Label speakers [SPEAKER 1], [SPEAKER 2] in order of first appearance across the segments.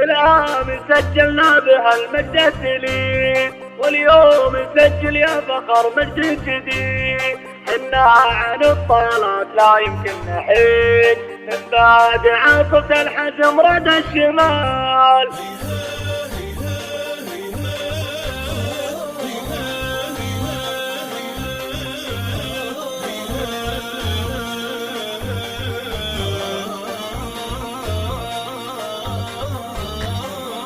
[SPEAKER 1] العام سجلنا بها المجد التليد، واليوم نسجل يا فخر مجد جديد. حنا عن الطالات لا يمكن نحيد، من بعد عاصفة الحزم رد الشمال.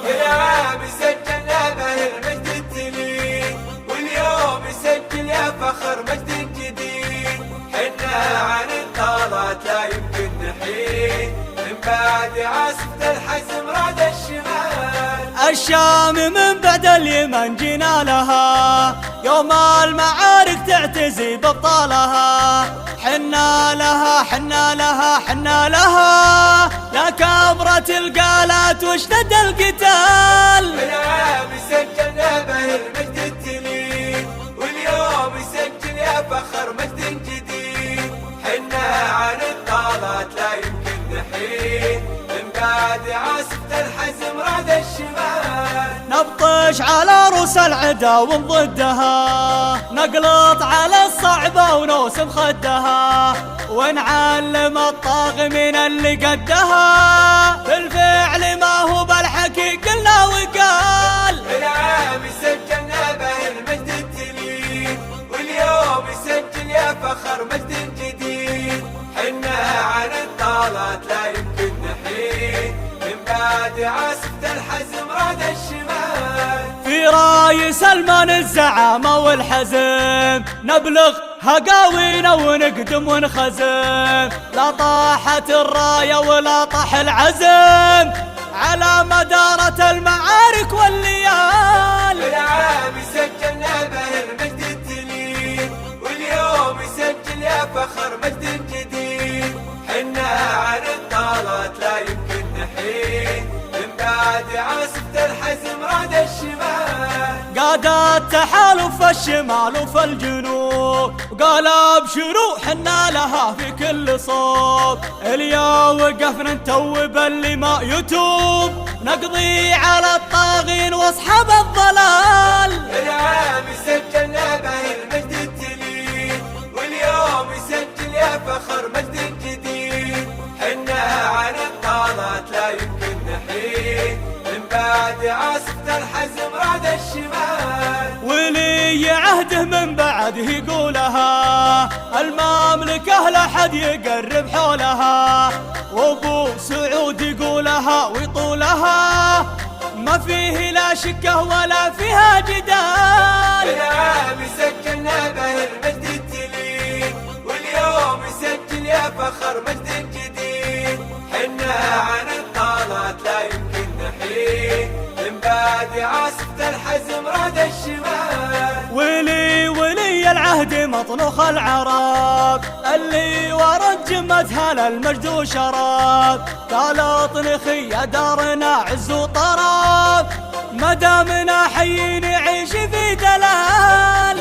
[SPEAKER 2] العام سجلنا به المجد التليد، واليوم يسجل يا فخر مجد جديد. حنا عن الطالات لا يمكن نحيد، من بعد عاصفة الحزم راد الشمال.
[SPEAKER 3] الشام من بعد اليمن جينا لها، يوم المعارك تعتزي بابطالها. حنا لها حنا لها حنا لها، يا كبرت القالات واشتد القتال.
[SPEAKER 2] العام سجلنا به المجد التليد، واليوم يسجل يا فخر مجد جديد. حنا عن الطالات لا يمكن نحيد، من بعد عاصفة الحزم راد الشمال.
[SPEAKER 3] نبطش على روس العدا ونضدها، نقلط على الصعبة ونوسم خدها، ونعلم الطاغمين اللي قدها. بالفعل ما هو بالحكي قلنا وقال.
[SPEAKER 2] العام سجلنا به المجد التليد، واليوم يسجل يا فخر مجد جديد. حنا عن الطالات لا يمكن نحيد، من بعد عاصفة الحزم راد الشمال.
[SPEAKER 3] في راي سلمان الزعامة والحزم، نبلغ هقاوينا ونقدم ونخزم. لا طاحت الراية ولا طاح العزم، على مدارة المعارك والليال.
[SPEAKER 2] العام سجلنا به المجد التليد، واليوم يسجل يا فخر مجد جديد. حنا عن الطالات لا يمكن نحيد، من بعد عاصفة الحزم راد الشمال.
[SPEAKER 3] قادت تحالف الشمال وفي الجنوب، قال ابشروا حنا لها في كل صوب. اليوم وقفنا نتوب اللي ما يتوب، نقضي على الطاغين واصحاب الضلال.
[SPEAKER 2] العام سجلنا به المجد التليد، واليوم يسجل يا فخر مجد جديد. حنا عن الطالات لا يمكن نحيد، من بعد عاصفة الحزم راد الشمال.
[SPEAKER 3] ولي عهده من بعده يقولها، المملكة لا حد يقرب حولها. وابو سعود يقولها ويطولها، ما فيه لا شكه ولا فيها جدال.
[SPEAKER 2] العام سجلنا به المجد التليد، واليوم يسجل يا فخر مجد جديد. حنا عن الطالات لا يمكن نحيد، من بعد عاصفة الحزم راد الشمال.
[SPEAKER 3] ولي العهد مطنوخ العرب، اللي ورد جمتها للمجد وشراب. قال اطنخي يا دارنا عز وطراب، مدامنا حي نعيش في دلال.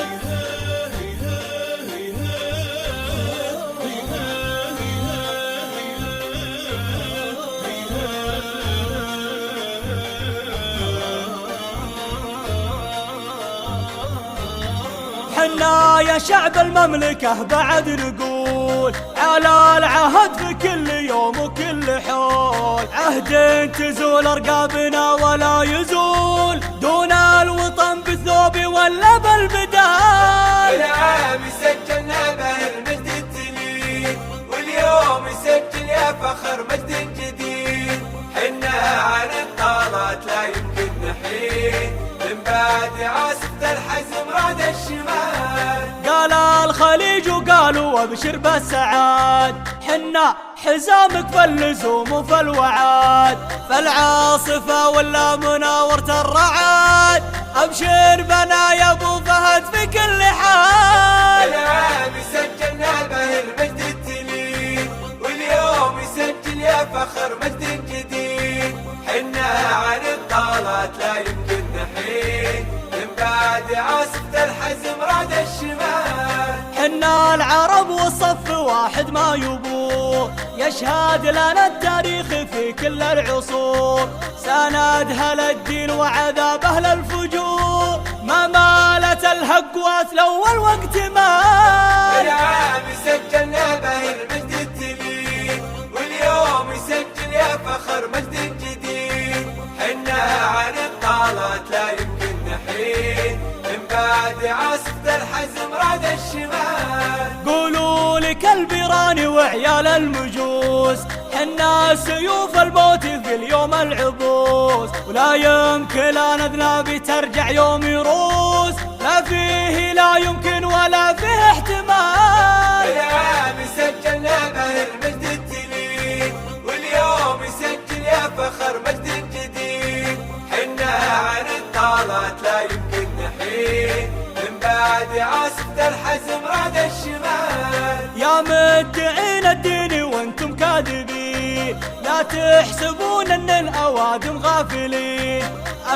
[SPEAKER 3] حنا يا شعب المملكة بعد نقول، على العهد في كل يوم وكل حول. عهد تزول أرقابنا ولا يزول، دون الوطن بالثوب ولا بالبدال.
[SPEAKER 2] العام سجلنا به المجد التليد، واليوم يسجل يا فخر مجد جديد. حنا عن الطالات لا يمكن نحيد، من بعد عاصفة الحزم راد الشمال.
[SPEAKER 3] قال الخليج وقالوا وابشر بالسعاد، حنا حزامك في اللزوم وفي الوعاد. فالعاصفة ولا مناورة الرعاد، ابشر بنا يا ابو فهد في كل حال.
[SPEAKER 2] العام سجلنا به المجد التليد، واليوم يسجل يا فخر مجد جديد. حنا عن الطالات لا يمكن نحيد، من بعد عاصفة الحزم راد الشمال.
[SPEAKER 3] حنا العرب والصف واحد ما يبوه، يا يشهد لنا التاريخ في كل العصور، سندها للدين وعذاب أهل الفجور، ما مالت الهقوات الأول وقت مال.
[SPEAKER 2] العام سجلنا به المجد التليد، واليوم يسجل يا فخر مجد جديد. حنا عن الطالات لا يمكن نحيد، من بعد عاصفة الحزم رعد الشمال.
[SPEAKER 3] قولوا لك البيراني وعيال المجوس، حنا سيوف الموت في اليوم العبوس، ولا يمكن أن أذنابي ترجع يوم يروس، لا فيه لا يمكن ولا فيه احتمال.
[SPEAKER 2] العام سجلنا به المجد التليد، واليوم يسجل يا فخر مجد جديد. حنا عن الطالات لا يمكن نحيد، من بعد عاصفة الحزم رعد الشمال.
[SPEAKER 3] يا مدعين الدين وانتم كاذبين، لا تحسبون ان الاوادم غافلين،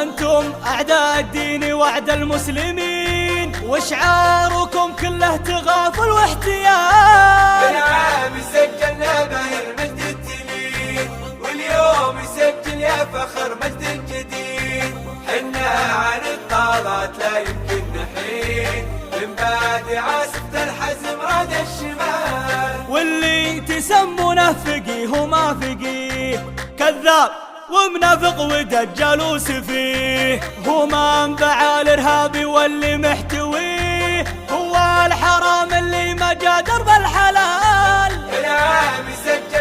[SPEAKER 3] انتم اعداء الدين واعداء المسلمين، وشعاركم كله تغافل واحتيال.
[SPEAKER 2] العام سجلنا به المجد التليد، واليوم يسجل يا فخر مجد جديد. حنا عن الطالات لا يمكن نحيد، من بعد عاصفة الحزم رعد الشمال.
[SPEAKER 3] واللي تسمونه فقيه وما فقيه، كذاب ومنافق ودجال وسفيه، هو منبع الارهابي واللي محتويه، هو الحرام اللي ما جا درب الحلال.
[SPEAKER 2] العام سجل